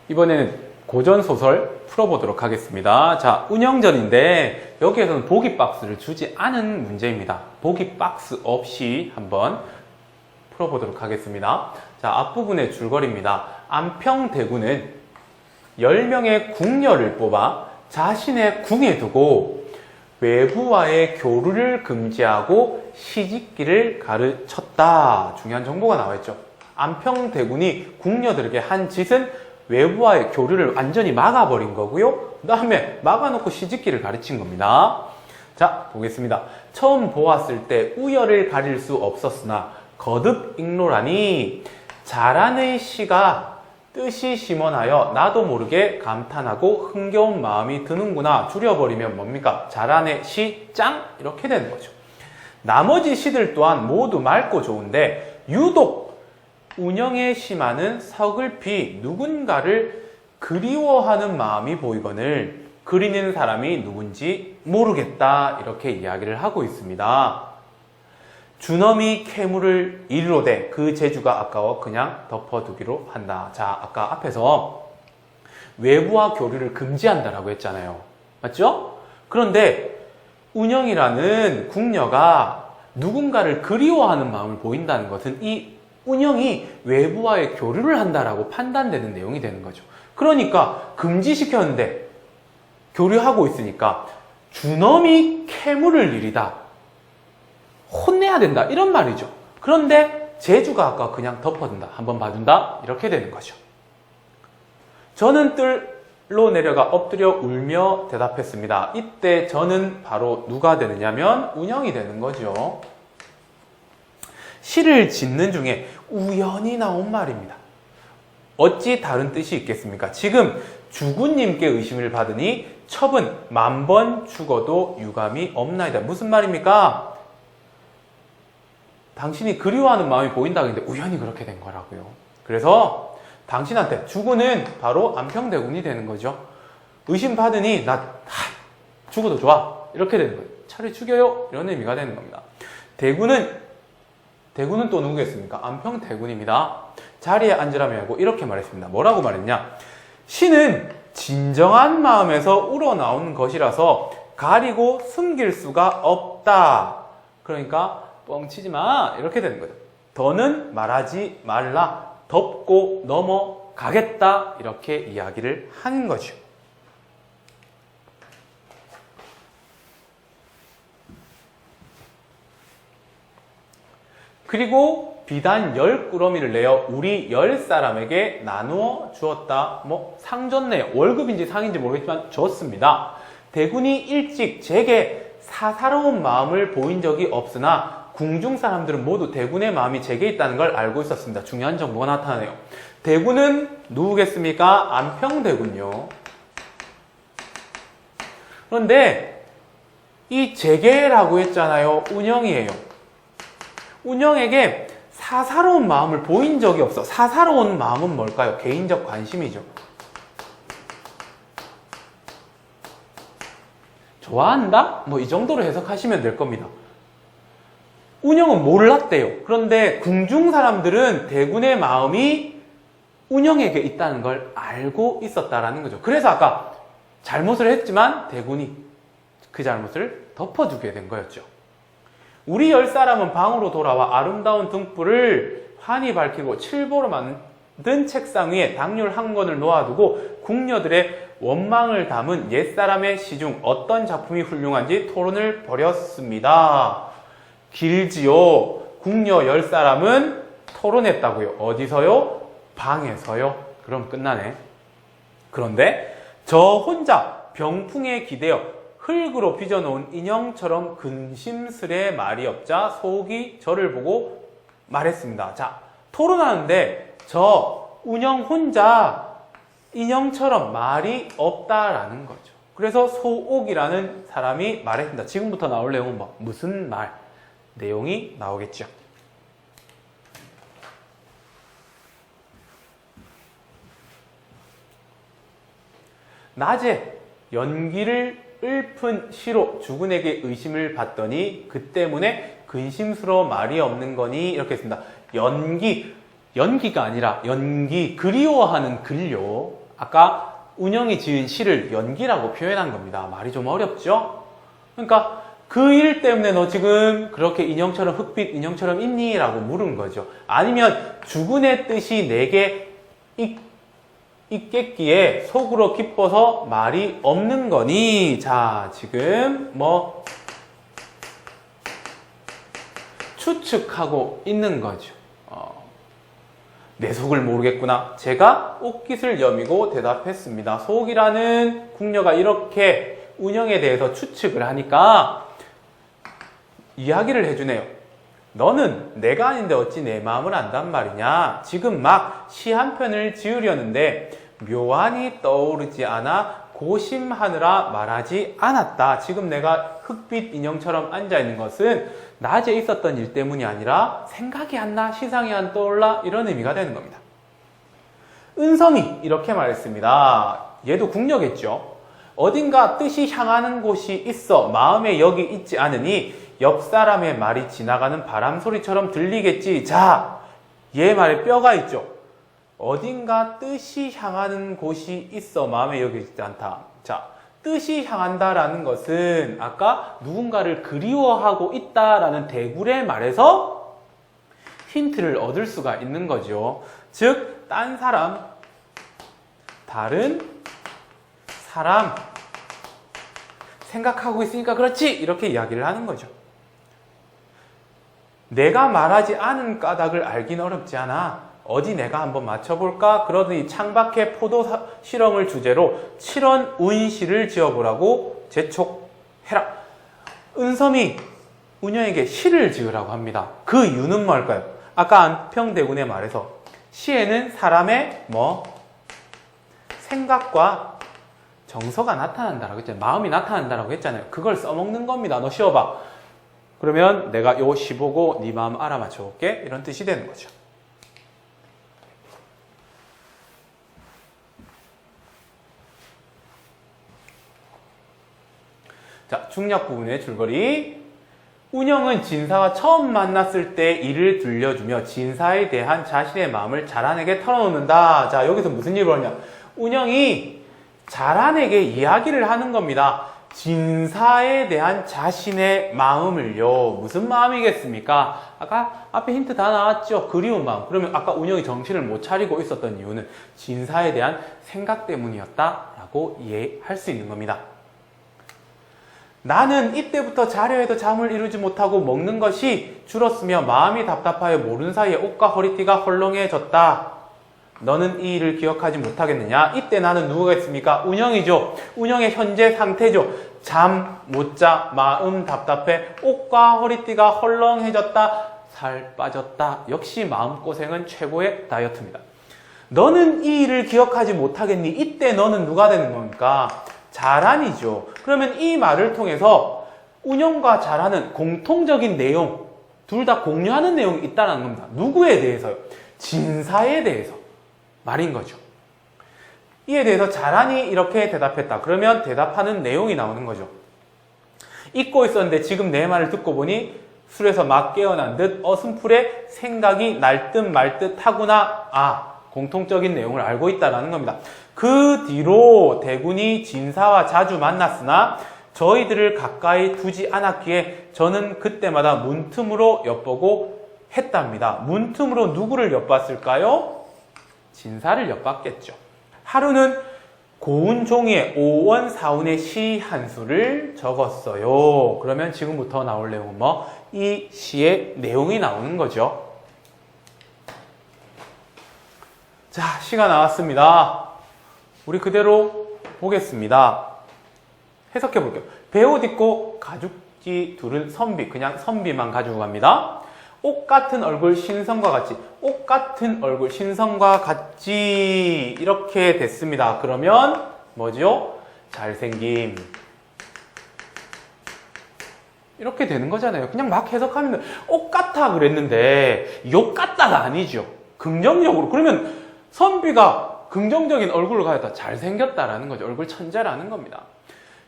이번에는 고전소설 풀어보도록 하겠습니다. 자, 운영전인데 여기에서는 보기 박스를 주지 않은 문제입니다. 보기 박스 없이 한번 풀어보도록 하겠습니다. 자, 앞부분의 줄거리입니다. 안평대군은 10명의 궁녀를 뽑아 자신의 궁에 두고 외부와의 교류를 금지하고 시집기를 가르쳤다. 중요한 정보가 나와있죠. 안평대군이 궁녀들에게 한 짓은 외부와의 교류를 완전히 막아버린 거고요. 그 다음에 막아놓고 시집기를 가르친 겁니다. 자, 보겠습니다. 처음 보았을 때 우열을 가릴 수 없었으나 거듭 읽노라니 잘하는 시가 뜻이 심원하여 나도 모르게 감탄하고 흥겨운 마음이 드는구나. 줄여버리면 뭡니까? 잘하네 시 짱 이렇게 되는 거죠. 나머지 시들 또한 모두 맑고 좋은데 유독 운영의 시만은 서글피 누군가를 그리워하는 마음이 보이거늘 그리는 사람이 누군지 모르겠다. 이렇게 이야기를 하고 있습니다. 주넘이 캐물을 이르로되 그 재주가 아까워 그냥 덮어두기로 한다. 자, 아까 앞에서 외부와 교류를 금지한다라고 했잖아요. 맞죠? 그런데 운영이라는 궁녀가 누군가를 그리워하는 마음을 보인다는 것은 이 운영이 외부와의 교류를 한다라고 판단되는 내용이 되는 거죠. 그러니까 금지시켰는데 교류하고 있으니까 주넘이 캐물을 일이다. 혼내야 된다. 이런 말이죠. 그런데 재주가 아까 그냥 덮어둔다. 한번 봐준다. 이렇게 되는 거죠. 저는 뜰로 내려가 엎드려 울며 대답했습니다. 이때 저는 바로 누가 되느냐면 운영이 되는 거죠. 시를 짓는 중에 우연히 나온 말입니다. 어찌 다른 뜻이 있겠습니까? 지금 주군님께 의심을 받으니 첩은 만번 죽어도 유감이 없나이다. 무슨 말입니까? 당신이 그리워하는 마음이 보인다고 했는데 우연히 그렇게 된 거라고요. 그래서 당신한테 주군은 바로 안평대군이 되는 거죠. 의심받으니 나 죽어도 좋아. 이렇게 되는 거예요. 차라리 죽여요. 이런 의미가 되는 겁니다. 대군은 또 누구겠습니까? 안평대군입니다. 자리에 앉으라며 하고 이렇게 말했습니다. 뭐라고 말했냐? 시는 진정한 마음에서 우러나오는 것이라서 가리고 숨길 수가 없다. 그러니까 뻥치지 마. 이렇게 되는 거죠. 더는 말하지 말라. 덮고 넘어가겠다. 이렇게 이야기를 하는 거죠. 그리고 비단 10꾸러미를 내어 우리 10사람에게 나누어 주었다. 상 줬네요. 월급인지 상인지 모르겠지만 줬습니다. 대군이 일찍 제게 사사로운 마음을 보인 적이 없으나 궁중 사람들은 모두 대군의 마음이 제게 있다는 걸 알고 있었습니다. 중요한 정보가 나타나네요. 대군은 누구겠습니까? 안평대군요. 그런데 이 제게라고 했잖아요. 운영이에요. 운영에게 사사로운 마음을 보인 적이 없어. 사사로운 마음은 뭘까요? 개인적 관심이죠. 좋아한다? 이 정도로 해석하시면 될 겁니다. 운영은 몰랐대요. 그런데 궁중 사람들은 대군의 마음이 운영에게 있다는 걸 알고 있었다라는 거죠. 그래서 아까 잘못을 했지만 대군이 그 잘못을 덮어주게 된 거였죠. 우리 10사람은 방으로 돌아와 아름다운 등불을 환히 밝히고 칠보로 만든 책상 위에 당률 한 권을 놓아두고 궁녀들의 원망을 담은 옛사람의 시 중 어떤 작품이 훌륭한지 토론을 벌였습니다. 길지요. 궁녀 10사람은 토론했다고요. 어디서요? 방에서요. 그럼 끝나네. 그런데 저 혼자 병풍에 기대어 흙으로 빚어놓은 인형처럼 근심스레 말이 없자 속이 저를 보고 말했습니다. 자, 토론하는데 저 운영 혼자 인형처럼 말이 없다라는 거죠. 그래서 소옥이라는 사람이 말했습니다. 지금부터 나올 내용은 무슨 말? 내용이 나오겠죠. 낮에 연기를 읊은 시로 주군에게 의심을 받더니 그 때문에 근심스러워 말이 없는 거니 이렇게 했습니다. 연기가 아니라 연기, 그리워하는 글요. 아까 운영이 지은 시를 연기라고 표현한 겁니다. 말이 좀 어렵죠? 그러니까 그 일 때문에 너 지금 그렇게 인형처럼 흑빛 인형처럼 있니? 라고 물은 거죠. 아니면 주군의 뜻이 내게 있겠기에 속으로 기뻐서 말이 없는 거니? 자, 지금 뭐 추측하고 있는 거죠. 내 속을 모르겠구나. 제가 옷깃을 여미고 대답했습니다. 속이라는 궁녀가 이렇게 운영에 대해서 추측을 하니까 이야기를 해주네요. 너는 내가 아닌데 어찌 내 마음을 안단 말이냐. 지금 막 시 한 편을 지으려는데 묘안이 떠오르지 않아 고심하느라 말하지 않았다. 지금 내가 흑빛 인형처럼 앉아있는 것은 낮에 있었던 일 때문이 아니라 생각이 안 나, 시상이 안 떠올라 이런 의미가 되는 겁니다. 은성이 이렇게 말했습니다. 얘도 궁녀겠죠. 어딘가 뜻이 향하는 곳이 있어 마음에 여기 있지 않으니 옆 사람의 말이 지나가는 바람 소리처럼 들리겠지. 자, 얘 말에 뼈가 있죠. 어딘가 뜻이 향하는 곳이 있어 마음에 여기 있지 않다. 자, 뜻이 향한다라는 것은 아까 누군가를 그리워하고 있다라는 대굴의 말에서 힌트를 얻을 수가 있는 거죠. 즉, 딴 사람, 다른 사람 생각하고 있으니까 그렇지! 이렇게 이야기를 하는 거죠. 내가 말하지 않은 까닭을 알긴 어렵지 않아. 어디 내가 한번 맞춰볼까? 그러더니 창밖에 포도 실험을 주제로 7원 운시를 지어보라고 재촉해라. 은섬이 운영에게 시를 지으라고 합니다. 그 이유는 뭘까요? 아까 안평대군의 말에서 시에는 사람의 생각과 정서가 나타난다라고 했잖아요. 마음이 나타난다라고 했잖아요. 그걸 써먹는 겁니다. 너 쉬어봐. 그러면 내가 요 시 보고 네 마음 알아맞혀 볼게. 이런 뜻이 되는 거죠. 자, 중략 부분의 줄거리. 운영은 진사와 처음 만났을 때 이를 들려주며 진사에 대한 자신의 마음을 자란에게 털어놓는다. 자, 여기서 무슨 일을 하냐? 운영이 자란에게 이야기를 하는 겁니다. 진사에 대한 자신의 마음을요. 무슨 마음이겠습니까? 아까 앞에 힌트 다 나왔죠? 그리운 마음. 그러면 아까 운영이 정신을 못 차리고 있었던 이유는 진사에 대한 생각 때문이었다라고 이해할 수 있는 겁니다. 나는 이때부터 자려 해도 잠을 이루지 못하고 먹는 것이 줄었으며 마음이 답답하여 모르는 사이에 옷과 허리띠가 헐렁해졌다. 너는 이 일을 기억하지 못하겠느냐? 이때 나는 누구겠습니까? 운영이죠. 운영의 현재 상태죠. 잠 못 자, 마음 답답해, 옷과 허리띠가 헐렁해졌다, 살 빠졌다. 역시 마음고생은 최고의 다이어트입니다. 너는 이 일을 기억하지 못하겠니? 이때 너는 누가 되는 겁니까? 자란이죠. 그러면 이 말을 통해서 운영과 자란은 공통적인 내용, 둘 다 공유하는 내용이 있다는 겁니다. 누구에 대해서요? 진사에 대해서 말인 거죠. 이에 대해서 자란이 이렇게 대답했다. 그러면 대답하는 내용이 나오는 거죠. 잊고 있었는데 지금 내 말을 듣고 보니 술에서 막 깨어난 듯 어슴풀에 생각이 날 듯 말 듯 하구나. 아, 공통적인 내용을 알고 있다는 겁니다. 그 뒤로 대군이 진사와 자주 만났으나 저희들을 가까이 두지 않았기에 저는 그때마다 문틈으로 엿보고 했답니다. 문틈으로 누구를 엿봤을까요? 진사를 엿봤겠죠. 하루는 고운 종이에 5원 4운의 시 한 수를 적었어요. 그러면 지금부터 나올 내용은 이 시의 내용이 나오는 거죠. 자, 시가 나왔습니다. 우리 그대로 보겠습니다. 해석해 볼게요. 배옷 입고 가죽지 두른 선비, 그냥 선비만 가지고 갑니다. 옷 같은 얼굴 신성과 같이, 옷 같은 얼굴 신성과 같이 이렇게 됐습니다. 그러면 뭐죠? 잘생김. 이렇게 되는 거잖아요. 그냥 막 해석하면 옷 같아 그랬는데 욕 같다가 아니죠. 긍정적으로. 그러면 선비가 긍정적인 얼굴을 가졌다. 잘생겼다라는 거죠. 얼굴 천재라는 겁니다.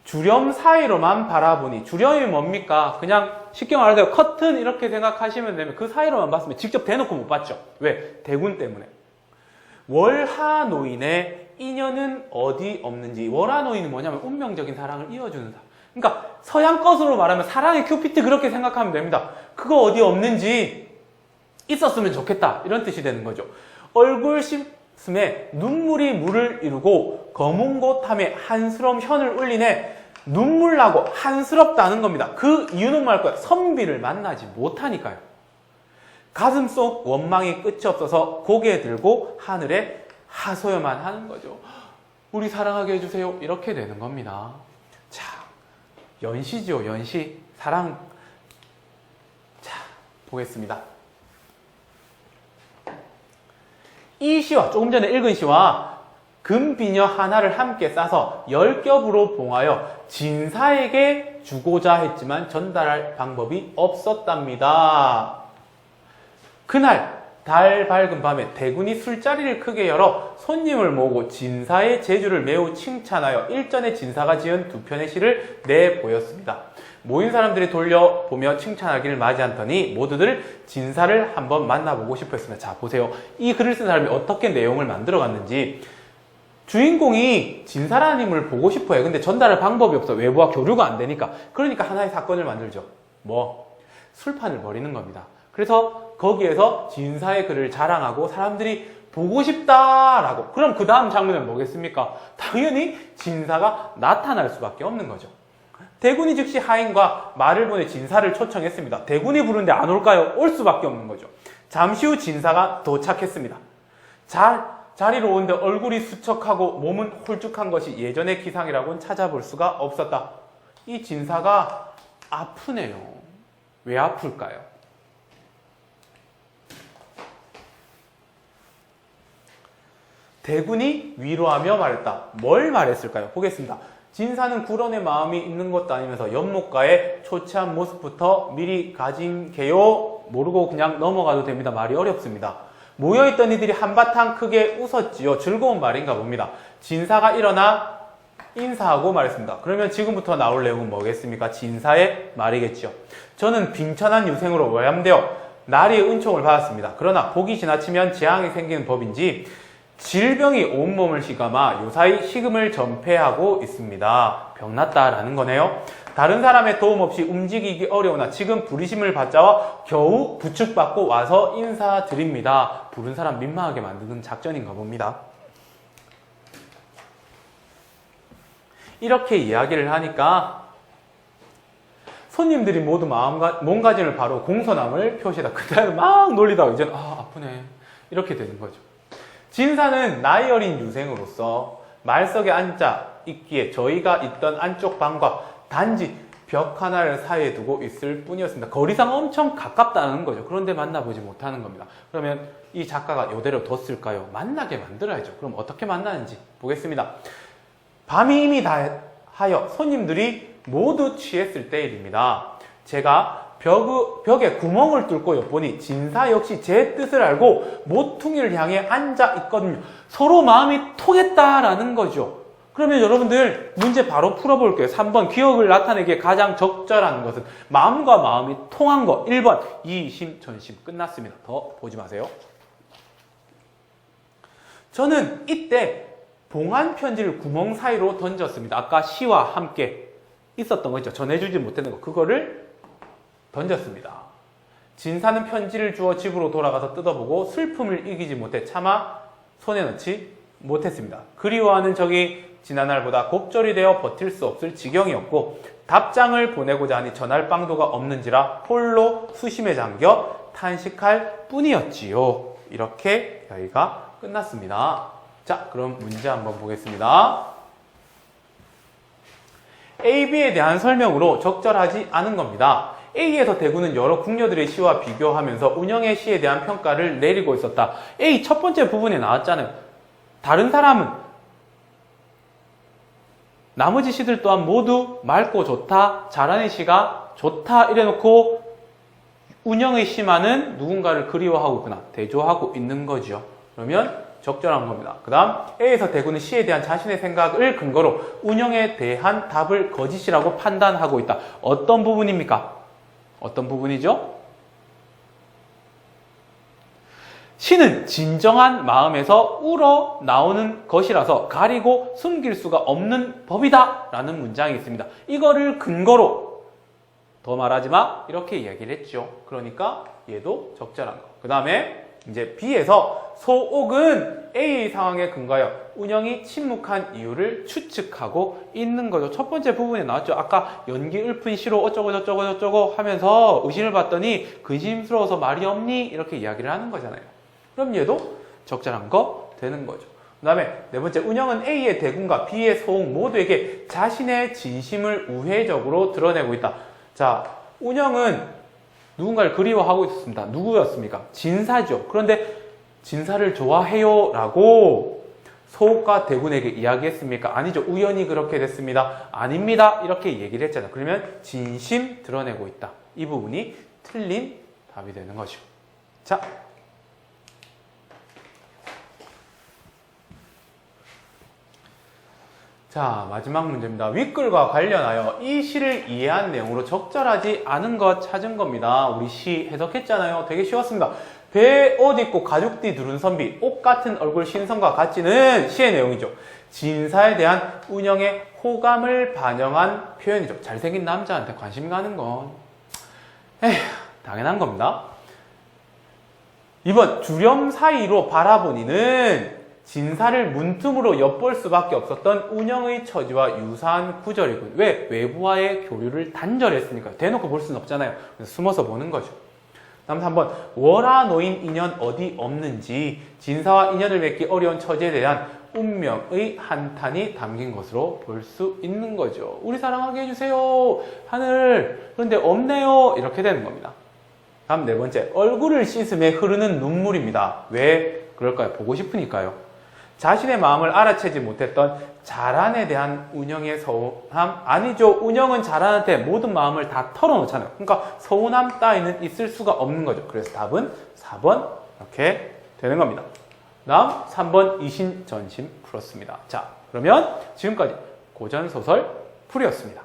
주렴 사이로만 바라보니, 주렴이 뭡니까? 그냥 쉽게 말해서 커튼 이렇게 생각하시면 되면 그 사이로만 봤으면 직접 대놓고 못 봤죠. 왜? 대군 때문에. 월하 노인의 인연은 어디 없는지. 월화노인은 뭐냐면 운명적인 사랑을 이어주는 사람. 그러니까 서양 것으로 말하면 사랑의 큐피트 그렇게 생각하면 됩니다. 그거 어디 없는지 있었으면 좋겠다 이런 뜻이 되는 거죠. 얼굴 씻음에 눈물이 물을 이루고 검은 곳함에 한스러움 현을 울리네. 눈물 나고 한스럽다는 겁니다. 그 이유는 뭘까요? 선비를 만나지 못하니까요. 가슴 속 원망이 끝이 없어서 고개 들고 하늘에 하소연만 하는 거죠. 우리 사랑하게 해주세요. 이렇게 되는 겁니다. 자, 연시죠, 연시. 사랑. 자, 보겠습니다. 이 시와, 조금 전에 읽은 시와 금비녀 하나를 함께 싸서 10겹으로 봉하여 진사에게 주고자 했지만 전달할 방법이 없었답니다. 그날 달 밝은 밤에 대군이 술자리를 크게 열어 손님을 모으고 진사의 재주를 매우 칭찬하여 일전에 진사가 지은 두 편의 시를 내보였습니다. 모인 사람들이 돌려보며 칭찬하기를 맞이하더니 모두들 진사를 한번 만나보고 싶어 했습니다. 자, 보세요. 이 글을 쓴 사람이 어떻게 내용을 만들어갔는지. 주인공이 진사라는 인물을 보고 싶어 해요. 근데 전달할 방법이 없어. 외부와 교류가 안 되니까. 그러니까 하나의 사건을 만들죠. 술판을 벌이는 겁니다. 그래서 거기에서 진사의 글을 자랑하고 사람들이 보고 싶다라고. 그럼 그 다음 장면은 뭐겠습니까? 당연히 진사가 나타날 수밖에 없는 거죠. 대군이 즉시 하인과 말을 보내 진사를 초청했습니다. 대군이 부르는데 안 올까요? 올 수밖에 없는 거죠. 잠시 후 진사가 도착했습니다. 자리로 오는데 얼굴이 수척하고 몸은 홀쭉한 것이 예전의 기상이라고는 찾아볼 수가 없었다. 이 진사가 아프네요. 왜 아플까요? 대군이 위로하며 말했다. 뭘 말했을까요? 보겠습니다. 진사는 구런의 마음이 있는 것도 아니면서 연못가의 초췌한 모습부터 미리 가진 게요 모르고 그냥 넘어가도 됩니다. 말이 어렵습니다. 모여있던 이들이 한바탕 크게 웃었지요. 즐거운 말인가 봅니다. 진사가 일어나 인사하고 말했습니다. 그러면 지금부터 나올 내용은 뭐겠습니까? 진사의 말이겠죠. 저는 빈천한 유생으로 외람되어 나리의 은총을 받았습니다. 그러나 복이 지나치면 재앙이 생기는 법인지 질병이 온몸을 휘감아 요사이 식음을 전폐하고 있습니다. 병났다라는 거네요. 다른 사람의 도움 없이 움직이기 어려우나 지금 부르심을 받자와 겨우 부축받고 와서 인사드립니다. 부른 사람 민망하게 만드는 작전인가 봅니다. 이렇게 이야기를 하니까 손님들이 모두 몸가짐을 바로 공손함을 표시하다. 그다음에 막 놀리다가 이제는 아프네 이렇게 되는 거죠. 진사는 나이 어린 유생으로서 말석에 앉아 있기에 저희가 있던 안쪽 방과 단지 벽 하나를 사이에 두고 있을 뿐이었습니다. 거리상 엄청 가깝다는 거죠. 그런데 만나보지 못하는 겁니다. 그러면 이 작가가 이대로 뒀을까요? 만나게 만들어야죠. 그럼 어떻게 만나는지 보겠습니다. 밤이 이미 다하여 손님들이 모두 취했을 때 일입니다. 제가 벽에 구멍을 뚫고 엿보니 진사 역시 제 뜻을 알고 모퉁이를 향해 앉아 있거든요. 서로 마음이 통했다라는 거죠. 그러면 여러분들 문제 바로 풀어볼게요. 3번 기억을 나타내기에 가장 적절한 것은 마음과 마음이 통한 것. 1번 이심 전심. 끝났습니다. 더 보지 마세요. 저는 이때 봉한 편지를 구멍 사이로 던졌습니다. 아까 시와 함께 있었던 거 있죠. 전해주지 못했는 거. 그거를 던졌습니다. 진사는 편지를 주워 집으로 돌아가서 뜯어보고 슬픔을 이기지 못해 차마 손에 넣지 못했습니다. 그리워하는 적이 지난날보다 곱절이 되어 버틸 수 없을 지경이었고 답장을 보내고자 하니 전할 방도가 없는지라 홀로 수심에 잠겨 탄식할 뿐이었지요. 이렇게 여기가 끝났습니다. 자, 그럼 문제 한번 보겠습니다. A, B에 대한 설명으로 적절하지 않은 겁니다. A에서 대군은 여러 궁녀들의 시와 비교하면서 운영의 시에 대한 평가를 내리고 있었다. A 첫 번째 부분에 나왔잖아요. 다른 사람은 나머지 시들 또한 모두 맑고 좋다, 잘하는 시가 좋다 이래놓고 운영의 시만은 누군가를 그리워하고 있구나, 대조하고 있는 거죠. 그러면 적절한 겁니다. 그 다음 A에서 대군은 시에 대한 자신의 생각을 근거로 운영에 대한 답을 거짓이라고 판단하고 있다. 어떤 부분입니까? 어떤 부분이죠? 시는 진정한 마음에서 우러 나오는 것이라서 가리고 숨길 수가 없는 법이다 라는 문장이 있습니다. 이거를 근거로 더 말하지 마 이렇게 이야기를 했죠. 그러니까 얘도 적절한 거. 그 다음에 이제 B에서 소옥은 A 상황에 근거하여 운영이 침묵한 이유를 추측하고 있는 거죠. 첫 번째 부분에 나왔죠. 아까 연기 읊은 시로 어쩌고 저쩌고 저쩌고 하면서 의심을 받더니 근심스러워서 말이 없니? 이렇게 이야기를 하는 거잖아요. 그럼 얘도 적절한 거 되는 거죠. 그 다음에 네 번째, 운영은 A의 대군과 B의 소옥 모두에게 자신의 진심을 우회적으로 드러내고 있다. 자, 운영은 누군가를 그리워하고 있었습니다. 누구였습니까? 진사죠. 그런데 진사를 좋아해요 라고 소옥과 대군에게 이야기했습니까? 아니죠. 우연히 그렇게 됐습니다. 아닙니다. 이렇게 얘기를 했잖아요. 그러면 진심 드러내고 있다. 이 부분이 틀린 답이 되는 거죠. 자, 마지막 문제입니다. 윗글과 관련하여 이 시를 이해한 내용으로 적절하지 않은 것 찾은 겁니다. 우리 시 해석했잖아요. 되게 쉬웠습니다. 배 옷 입고 가죽띠 두른 선비, 옷 같은 얼굴 신선과 같지는 시의 내용이죠. 진사에 대한 운영의 호감을 반영한 표현이죠. 잘생긴 남자한테 관심 가는 건 당연한 겁니다. 2번, 주렴 사이로 바라보니는 진사를 문틈으로 엿볼 수밖에 없었던 운영의 처지와 유사한 구절이군. 왜? 외부와의 교류를 단절했으니까. 대놓고 볼 수는 없잖아요. 그래서 숨어서 보는 거죠. 다음 3번, 월화 노인 인연 어디 없는지 진사와 인연을 맺기 어려운 처지에 대한 운명의 한탄이 담긴 것으로 볼 수 있는 거죠. 우리 사랑하게 해주세요. 하늘. 그런데 없네요. 이렇게 되는 겁니다. 다음 네 번째, 얼굴을 씻음에 흐르는 눈물입니다. 왜 그럴까요? 보고 싶으니까요. 자신의 마음을 알아채지 못했던 자란에 대한 운영의 서운함? 아니죠. 운영은 자란한테 모든 마음을 다 털어놓잖아요. 그러니까 서운함 따위는 있을 수가 없는 거죠. 그래서 답은 4번 이렇게 되는 겁니다. 다음 3번 이신전심 풀었습니다. 자, 그러면 지금까지 고전소설 풀이었습니다.